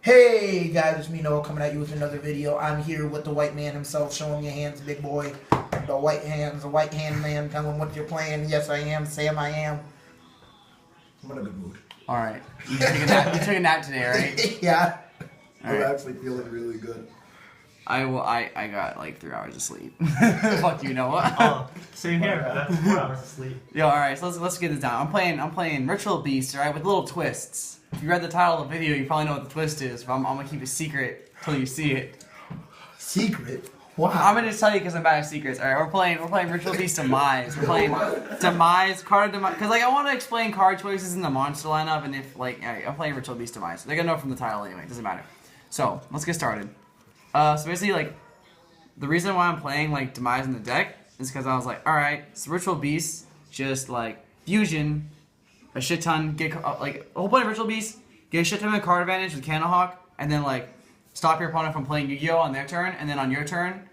Hey guys, it's me Noah coming at you with another video. I'm here with the white man himself, showing your hands, big boy. The white hand man. Tell him what you're playing. Yes, I am. Sam, I am. I'm in a good mood. All right. You took a nap. You took a nap today, right? Yeah. I'm actually feeling really good. I got like 3 hours of sleep. Fuck you, Noah. Oh, same here. That's 4 hours of sleep. Yo, all right. So let's get this down. I'm playing Ritual Beast, all right, with little twists. If you read the title of the video, you probably know what the twist is. But I'm gonna keep it secret until you see it. Secret? Wow. I'm gonna just tell you because I'm bad at secrets. All right, we're playing Ritual Beast Demise. We're playing Demise card Demise because like I want to explain card choices in the monster lineup, and if like I'm playing Ritual Beast Demise, they're gonna know from the title anyway. It doesn't matter. So let's get started. So basically, like the reason why I'm playing like Demise in the deck is because I was like, all right, so Ritual Beast just like fusion a shit ton, get like a whole bunch of Ritual Beasts, get a shit ton of card advantage with Candlehawk, and then like stop your opponent from playing Yugioh on their turn, and then on your turn,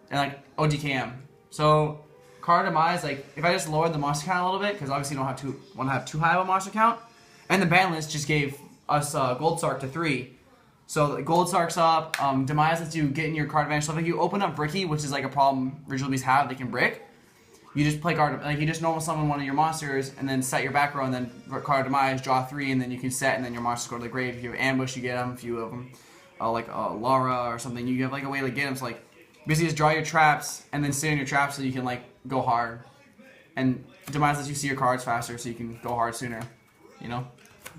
and like ODKM. So card Demise, like if I just lowered the monster count a little bit, because obviously you don't want to have too high of a monster count, and the ban list just gave us Gold Sark to 3. So the Gold Sark's up, Demise lets you get in your card advantage. So if you open up Bricky, which is like a problem Ritual Beasts have, they can brick. You just play card, like you just normal summon one of your monsters, and then set your back row, and then card Demise, draw 3, and then you can set, and then your monsters go to the grave. If you have ambush, you get them. If you have them, like Lara or something, you have like a way to get them. So like basically just draw your traps, and then stay on your traps so you can like go hard. And Demise lets you see your cards faster, so you can go hard sooner. You know.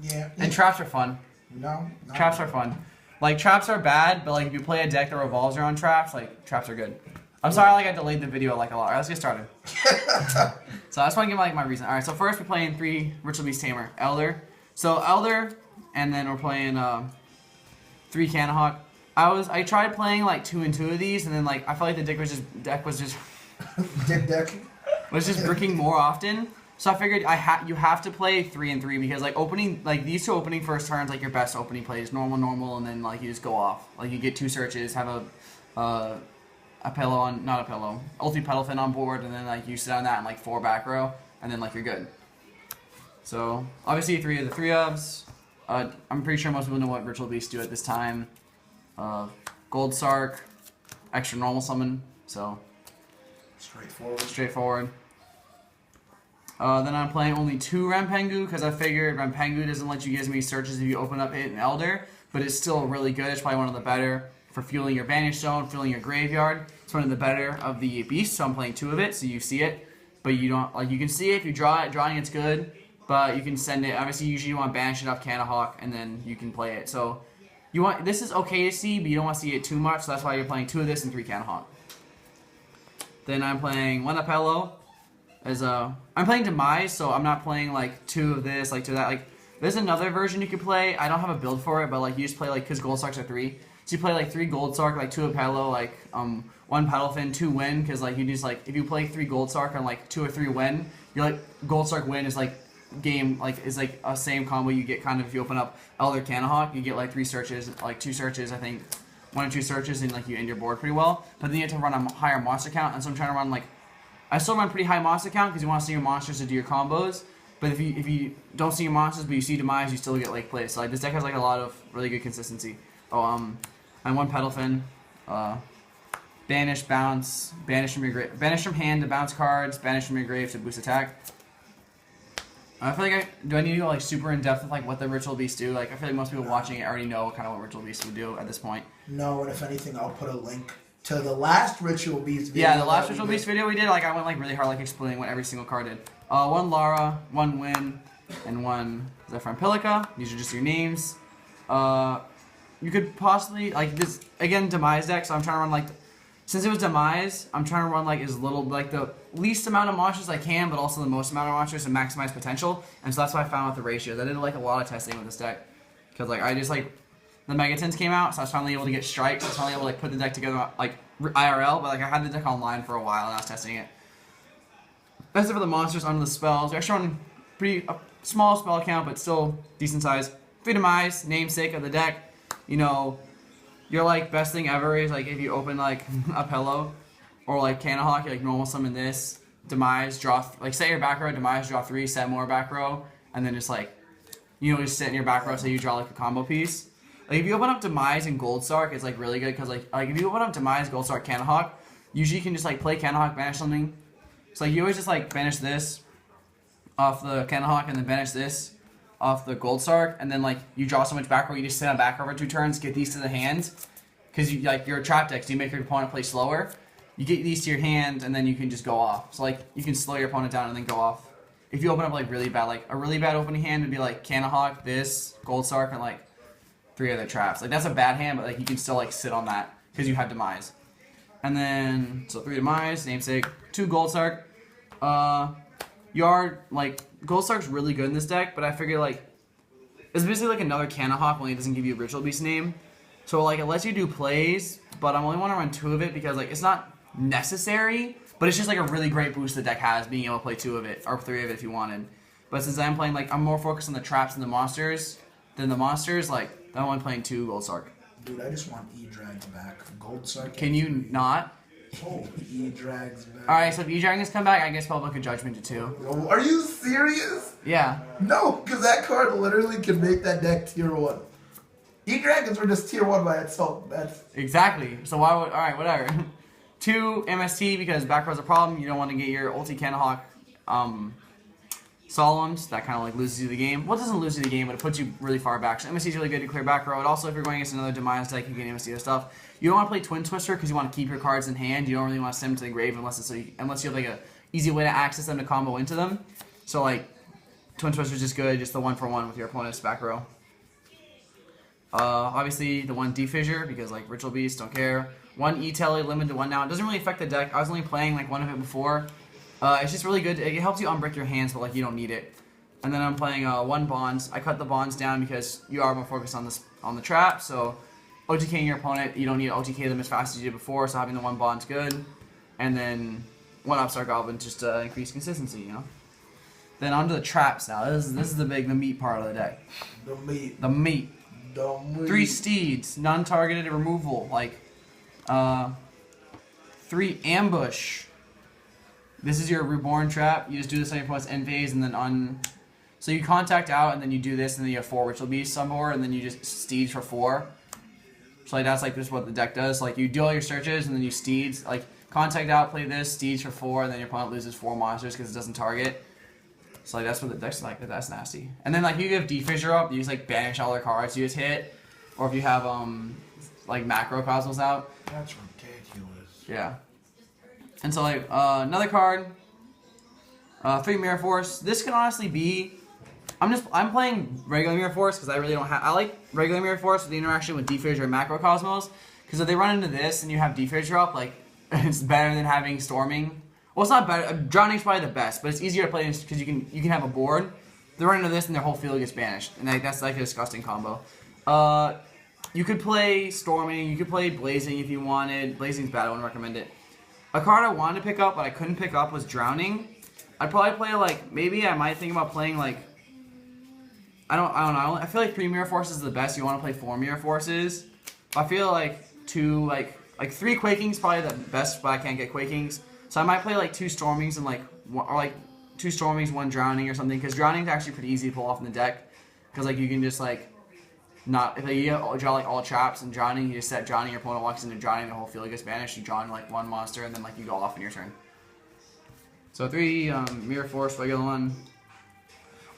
Yeah. And traps are fun. No. Traps are fun. Like traps are bad, but like if you play a deck that revolves around traps, like traps are good. I'm sorry, like I delayed the video like a lot. All right, let's get started. So I just want to give like my reason. All right, so first we're playing 3 Ritual Beast Tamer, Elder. So Elder, and then we're playing 3 Candlehawk. I tried playing like 2 and 2 of these, and then like I felt like the deck was just was just bricking more often. So I figured you have to play 3 and 3 because like these 2 opening first turns like your best opening plays, normal, and then like you just go off. Like you get 2 searches, have a pillow on, not a pillow, ulti pedal fin on board, and then like you sit on that and like 4 back row, and then like you're good. So obviously 3 of the 3 ofs. I'm pretty sure most people know what Ritual Beasts do at this time. Gold Sark, extra normal summon, so straightforward. Then I'm playing only 2 Rampengu because I figured Rampengu doesn't let you get as many searches if you open up it in Elder, but it's still really good. It's probably one of the better for fueling your Vanish Zone, fueling your Graveyard. It's one of the better of the beasts, so I'm playing 2 of it, so you see it, but you don't, like you can see it if you draw it. Drawing it's good, but you can send it. Obviously, usually you want to banish it off Candlehawk, and then you can play it. So this is okay to see, but you don't want to see it too much, so that's why you're playing 2 of this and 3 Candlehawk. Then I'm playing 1 Apello. I'm playing Demise, so I'm not playing like 2 of this, like 2 of that. Like there's another version you can play. I don't have a build for it, but like you just play like because Gold Sarks are 3. So you play like 3 Gold Sark, like 2 Apello, like 1 Pedal Fin, 2 Win, because like you just like if you play 3 Gold Sark on like 2 or 3 Win, you're like Gold Sark Win is like game like is like a same combo you get kind of if you open up Elder Candlehawk, you get like 3 searches, like 2 searches, I think 1 or 2 searches, and like you end your board pretty well. But then you have to run a higher monster count, and so I'm trying to run like I still run pretty high monster count because you want to see your monsters to do your combos. But if you don't see your monsters but you see Demise, you still get like plays. So like this deck has like a lot of really good consistency. I'm 1 Pedal Fin, banish, bounce, banish from hand to bounce cards, banish from your grave to boost attack. I feel like do I need to go like super in depth with like what the Ritual Beasts do? Like I feel like most people watching it already know kind of what Ritual Beasts would do at this point. No, and if anything, I'll put a link to the last Ritual Beast video. Yeah, the last Ritual Beast video we did, like I went like really hard like explaining what every single card did. 1 Lara, 1 Win, and 1 Zephyr Pilica. These are just your names. You could possibly, like this, again, Demise deck, so I'm trying to run like, since it was Demise, I'm trying to run like as little, like the least amount of monsters I can, but also the most amount of monsters to maximize potential, and so that's what I found with the ratios. I did like a lot of testing with this deck, because like I just like, the Megatons came out, so I was finally able to get strikes, I was finally able to like put the deck together like IRL, but like I had the deck online for a while and I was testing it. That's it for the monsters under the spells. We're actually running a small spell count, but still decent size. 3 Demise, namesake of the deck. You know, your like best thing ever is like if you open like a pillow or like Candlehawk, you like normal summon this, Demise, draw like set your back row, Demise, draw 3, set more back row, and then just like you know just sit in your back row so you draw like a combo piece. Like if you open up Demise and Gold Sark, it's like really good because like if you open up Demise, Gold Sark, Canahawk, usually you can just like play Canahawk, banish something. So like you always just like banish this off the Canahawk and then banish this off the Gold Sark, and then like you draw so much back row, you just sit on back row for 2 turns, get these to the hand, because you like your trap decks, you make your opponent play slower. You get these to your hand, and then you can just go off. So like you can slow your opponent down and then go off. If you open up like really bad, like a really bad opening hand would be like Canahawk, this Gold Sark, and like 3 other traps. Like that's a bad hand, but like you can still like sit on that because you have Demise. And then so 3 Demise, namesake, 2 Gold Sark. Yard, like Gold Sark's really good in this deck, but I figure like it's basically like another Canahawk, only it doesn't give you a Ritual Beast name. So like it lets you do plays, but I only want to run 2 of it because like it's not necessary, but it's just like a really great boost the deck has, being able to play 2 of it or 3 of it if you wanted. But since I'm playing like I'm more focused on the traps and the monsters than the monsters, like I'm only playing 2 Gold Sark. Dude, I just want E-Drags back. Gold Sark. Can you not? Oh, E-Drags back. Alright, so if E-Dragons come back, I guess Public Judgment to 2. Oh, are you serious? Yeah. No, because that card literally can make that deck tier 1. E-Dragons are just tier 1 by itself. That's Exactly. So why would... Alright, whatever. 2 MST, because back row's a problem. You don't want to get your ulti Canahawk Solemns. That kind of like loses you the game. Well, it doesn't lose you the game, but it puts you really far back. So MST is really good to clear back row. And also, if you're going against another Demise deck, you can MST stuff. You don't want to play Twin Twister because you want to keep your cards in hand. You don't really want to send them to the grave unless you have like a easy way to access them to combo into them. So like Twin Twister is just good, just the 1-for-1 with your opponent's back row. Obviously the 1 Defissure because like Ritual Beast, don't care. 1 E-Telly, limited to 1 now. It doesn't really affect the deck. I was only playing like 1 of it before. It's just really good. It helps you unbrick your hands, but like you don't need it. And then I'm playing 1 Bonds. I cut the Bonds down because you are more focused on the trap. So OTKing your opponent, you don't need to OTK them as fast as you did before. So having the 1 Bond's good. And then 1 Upstart Goblin just to increase consistency, you know. Then onto the traps now. This is the meat part of the deck. the meat. The meat. The meat. 3 Steeds, non-targeted removal, like 3 Ambush. This is your Reborn trap. You just do this on your opponent's end phase and then so you contact out and then you do this and then you have 4 Ritual Beasts on board and then you just Steeds for 4. So like that's like just what the deck does. Like you do all your searches and then you Steeds. Like contact out, play this, Steeds for 4, and then your opponent loses 4 monsters because it doesn't target. So like that's what the deck's like. That's nasty. And then like you have Defissure up, you just like banish all their cards you just hit, or if you have like Macrocosmos out. That's ridiculous. Yeah. And so like another card, 3 Mirror Force. This can honestly be. I'm playing regular Mirror Force because I really don't have. I like regular Mirror Force with the interaction with Defissure and Macrocosmos because if they run into this and you have Defissure up, like it's better than having Storming. Well, it's not better. Drowning's probably the best, but it's easier to play because you can have a board. They run into this and their whole field gets banished, and that's like a disgusting combo. You could play Storming. You could play Blazing if you wanted. Blazing's bad. I wouldn't recommend it. A card I wanted to pick up but I couldn't pick up was Drowning. I'd probably play like maybe I might think about playing like I don't know. I feel like 3 Mirror Forces is the best. You want to play 4 Mirror Forces. I feel like 2 like 3 Quaking's probably the best, but I can't get Quakings. So I might play like 2 Stormings and like 2 Stormings, 1 Drowning or something because Drowning's actually pretty easy to pull off in the deck because like you can just like not if you draw like all traps and Drowning, you just set Drowning, your opponent walks into Drowning, the whole field gets banished, you draw in like 1 monster and then like you go off in your turn. So 3 Mirror Force, regular 1.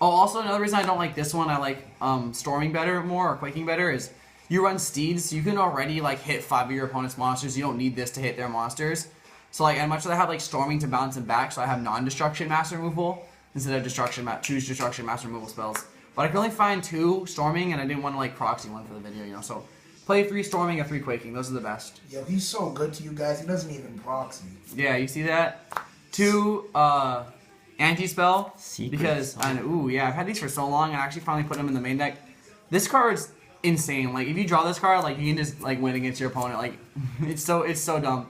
Oh, also another reason I don't like this one, I like Storming better more or Quaking better is you run Steeds, so you can already like hit 5 of your opponent's monsters. You don't need this to hit their monsters. So like I'd much rather have like Storming to bounce them back, so I have non-destruction master removal instead of choose destruction master removal spells. But I could only find 2 Storming, and I didn't want to like proxy one for the video, you know. So play 3 Storming and 3 Quaking. Those are the best. Yo, he's so good to you guys. He doesn't even proxy. Yeah, you see that? 2 anti-spell because ooh yeah, I've had these for so long and I actually finally put them in the main deck. This card's insane. Like if you draw this card, like you can just like win against your opponent. Like it's so dumb.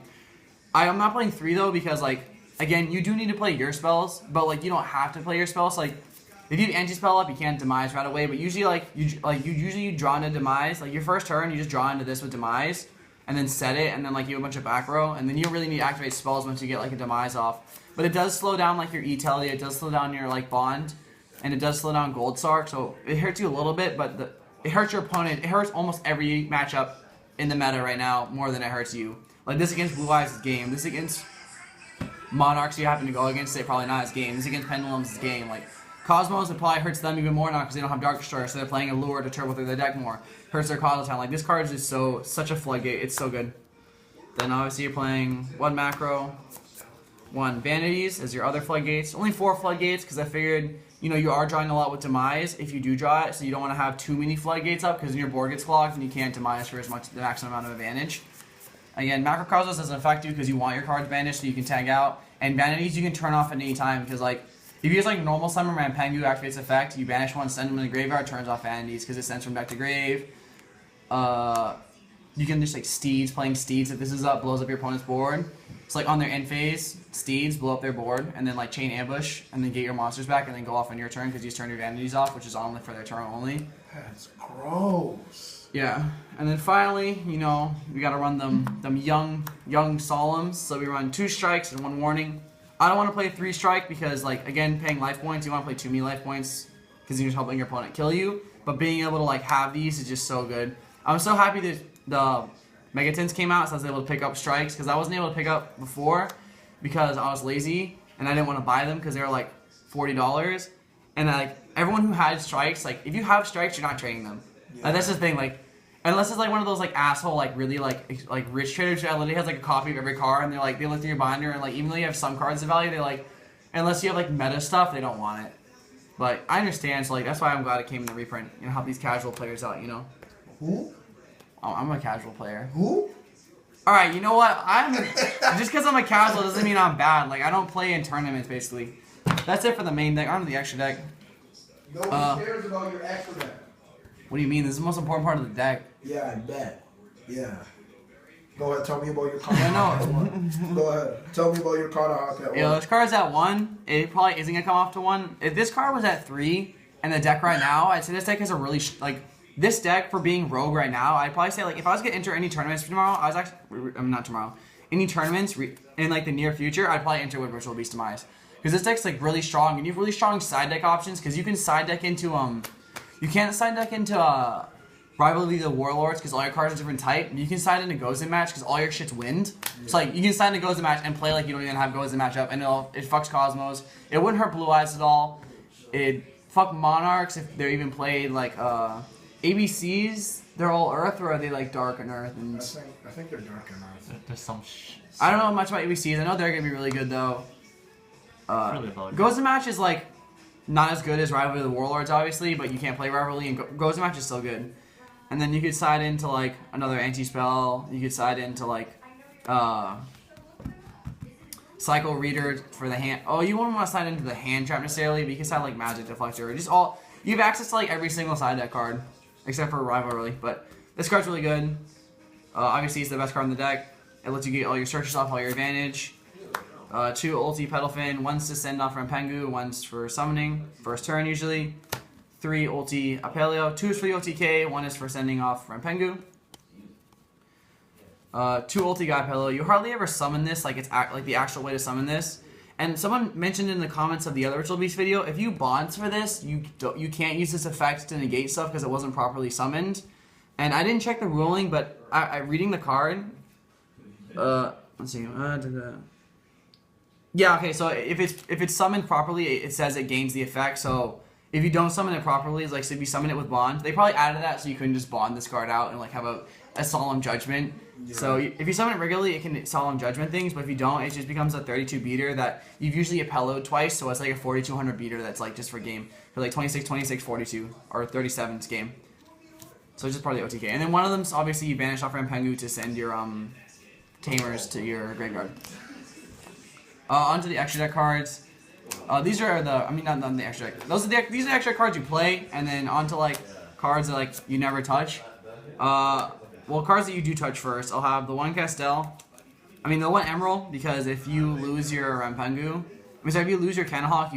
I'm not playing 3 though because like again you do need to play your spells, but like you don't have to play your spells. Like if you have anti-spell up, you can't Demise right away. But usually you draw into Demise. Like your first turn, you just draw into this with Demise, and then set it, and then like you have a bunch of back row, and then you don't really need to activate spells once you get like a Demise off. But it does slow down like your E-Telly, it does slow down your like Bond, and it does slow down Gold Sark, so it hurts you a little bit. But it hurts your opponent. It hurts almost every matchup in the meta right now more than it hurts you. Like this against Blue Eyes is game. This against Monarchs you happen to go against, it probably not as game. This against Pendulums is game. Like Cosmos, it probably hurts them even more now because they don't have Dark Destroyer, so they're playing a lure to turbo through their deck more. Hurts their Caudal Town. Like this card is just such a floodgate. It's so good. Then obviously you're playing 1 Macro, 1 Vanities as your other floodgates. Only 4 floodgates because I figured, you know, you are drawing a lot with Demise if you do draw it, so you don't want to have too many floodgates up because then your board gets clogged and you can't Demise for the maximum amount of advantage. Again, Macro Cosmos doesn't affect you because you want your cards banished so you can tag out. And Vanities you can turn off at any time because, like, if you use like normal summon Rampengu activates effect, you banish one, send them in the graveyard, turns off Vanities because it sends from deck to grave. You can just like Steeds, playing Steeds if this is up, blows up your opponent's board. It's like on their end phase, Steeds blow up their board and then like chain ambush and then get your monsters back and then go off on your turn because you turn your Vanities off, which is only for their turn only. That's gross. Yeah, and then finally, you know, we gotta run them young Solemns. So we run 2 strikes and 1 warning. I don't want to play 3 strike because, like, again, paying life points, you want to play too many life points because you're just helping your opponent kill you. But being able to like have these is just so good. I'm so happy that the Megatons came out, so I was able to pick up strikes because I wasn't able to pick up before because I was lazy and I didn't want to buy them because they were like $40. And like everyone who had strikes, like if you have strikes, you're not trading them. Yeah. Like, that's the thing, like. Unless it's like one of those like asshole like really like rich traders that literally has like a copy of every card and they're like they look through your binder and like even though you have some cards of value they like unless you have like meta stuff they don't want it. But I understand, so like that's why I'm glad it came in the reprint. You know, help these casual players out. You know. Who? Oh, I'm a casual player. Who? All right, you know what? I'm just because I'm a casual doesn't mean I'm bad. Like I don't play in tournaments basically. That's it for the main deck. On to the extra deck. Nobody cares about your extra deck. What do you mean? This is the most important part of the deck. Yeah, I bet. Yeah. Go ahead, tell me about your card. I know. Go ahead. Tell me about your card hawk at 1. Yeah, this card's at 1. It probably isn't gonna come off to 1. If this card was at 3 and the deck right now, I'd say this deck has a really like this deck for being rogue right now. I'd probably say like if I was gonna enter any tournaments for tomorrow, not tomorrow. Any tournaments in like the near future, I'd probably enter with Ritual Beast Demise because this deck's like really strong and you have really strong side deck options because you can side deck into you can't side deck into Rivalry of the Warlords because all your cards are different type. You can side into Gozen Match because all your shit's wind. Yeah. So like you can side into Gozen Match and play like you don't even have Gozen Match up and it fucks Cosmos. It wouldn't hurt Blue Eyes at all. It fuck Monarchs if they're even played like ABCs. They're all Earth or are they like Dark and Earth? And I think they're Dark and Earth. There's some I don't know much about ABCs. I know they're gonna be really good though. really Gozen Match is like not as good as Rivalry of the Warlords obviously, but you can't play Rivalry and Gozen Match is still good. And then you could side into like another anti-spell. You could side into like Cycle Reader for the hand. Oh, you wouldn't want to side into the hand trap necessarily, but you can side like Magic Deflector. Just all you have access to like every single side deck card, except for Rivalry. But this card's really good. Obviously, it's the best card in the deck. It lets you get all your searches off, all your advantage. 2 ulti Pedalfin, 1's to send off Rampengu, 1's for summoning, first turn usually. 3 ulti Apelio, 2 is for the OTK, 1 is for sending off Rampengu. 2 ulti Guy Apelio. You hardly ever summon this like it's like the actual way to summon this. And someone mentioned in the comments of the other Ritual Beast video, if you bonds for this, you can't use this effect to negate stuff because it wasn't properly summoned. And I didn't check the ruling, but I reading the card. Let's see. Yeah, okay. So if it's summoned properly, it says it gains the effect. So if you don't summon it properly, it's like so if you summon it with bond, they probably added that so you couldn't just bond this card out and like have a solemn judgment. Yeah. So if you summon it regularly, it can solemn judgment things, but if you don't, it just becomes a 32 beater that you've usually apelloed twice, so it's like a 4200 beater that's like just for game for like 26, 26, 42 or 37's game. So it's just part of the OTK, and then one of them's obviously you banish off Rampengu to send your tamers to your graveyard. Onto the extra deck cards. These are not the extra deck. These are the extra cards you play, and then onto like cards that like you never touch. Well, cards that you do touch first. I'll have the 1 Castel. The 1 Emerald, because if you lose your Rampengu, if you lose your Cannahawk,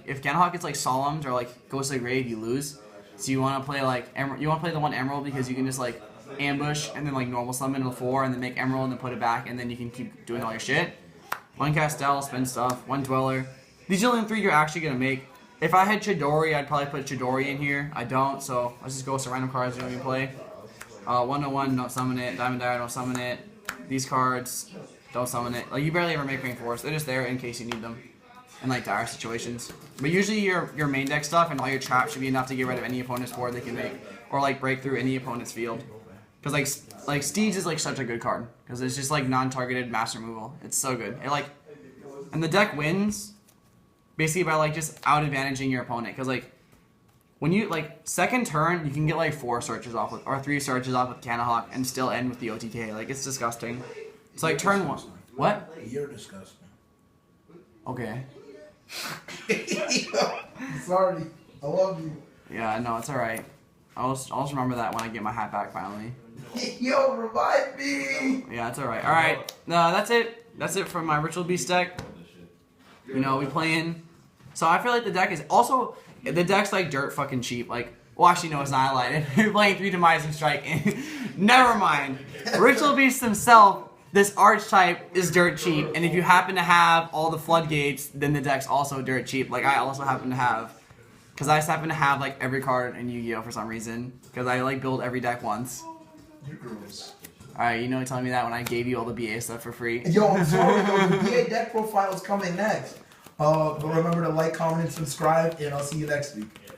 if Cannahawk gets like solemned or like goes to the grave, you lose. So you want to play like you want to play the 1 Emerald because you can just like ambush and then like normal summon a 4 and then make Emerald and then put it back and then you can keep doing all your shit. 1 Castel, spend stuff. 1 Dweller. These are the only 3 you're actually gonna make. If I had Chidori, I'd probably put Chidori in here. I don't, so let's just go with some random cards that we play. 101, don't summon it. Diamond Dire, don't summon it. These cards, don't summon it. Like, you barely ever make Rain Forest. They're just there in case you need them in, like, dire situations. But usually your main deck stuff and all your traps should be enough to get rid of any opponent's board they can make. Or, like, break through any opponent's field. Because, like Steeds is, like, such a good card. Because it's just, like, non-targeted mass removal. It's so good. It, like... And the deck wins basically by, like, just out-advantaging your opponent. Because, like, when you, like, second turn, you can get, like, 4 searches off with, or 3 searches off with Cannahawk and still end with the OTK. Like, it's disgusting. It's like turn 1. What? You're disgusting. Okay. Sorry. I love you. Yeah, no, it's alright. I'll just remember that when I get my hat back finally. Yo, revive me! Yeah, it's alright. Alright, no, that's it. That's it for my Ritual Beast deck. You know, we playing... So I feel like the deck is... Also, the deck's like dirt fucking cheap. Like, well, actually, no, it's not. I lied. We're playing 3 Demise and Strike. Never mind. Ritual Beast himself, this archetype is dirt cheap. And if you happen to have all the floodgates, then the deck's also dirt cheap. Like, I also happen to have... Because I just happen to have, like, every card in Yu-Gi-Oh! For some reason. Because I, like, build every deck once. You're gross. Alright, you know telling me that when I gave you all the BA stuff for free. Yo, I'm sorry, though. The BA deck profile is coming next. But remember to like, comment, and subscribe, and I'll see you next week.